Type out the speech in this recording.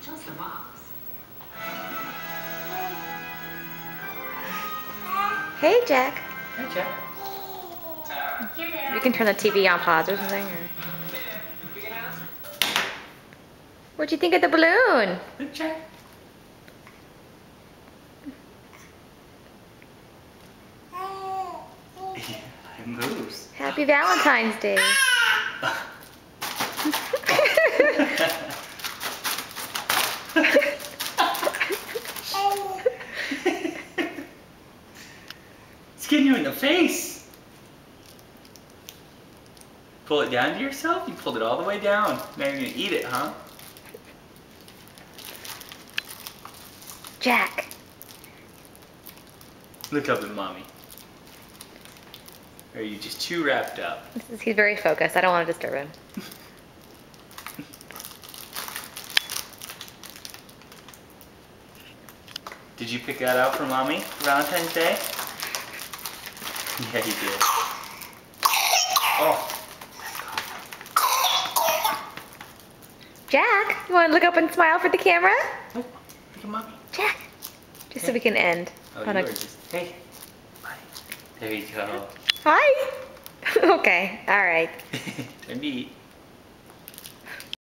Just a box. Hey, Jack. Hi, Jack. You can turn the TV on pause or something. Or... What'd you think of the balloon? Look, Jack. It moves. Happy Valentine's Day. It's getting you in the face. Pull it down to yourself? You pulled it all the way down. Now you're gonna eat it, huh? Jack. Look up at mommy. Or are you just too wrapped up? He's very focused. I don't want to disturb him. Did you pick that out for mommy for Valentine's Day? Yeah, you did. Oh. Jack, you want to look up and smile for the camera? Look at mommy. Jack. Just so we can end. Oh, on you a... are just, hey. Bye. There you go. Hi. Okay, all right. Time to eat.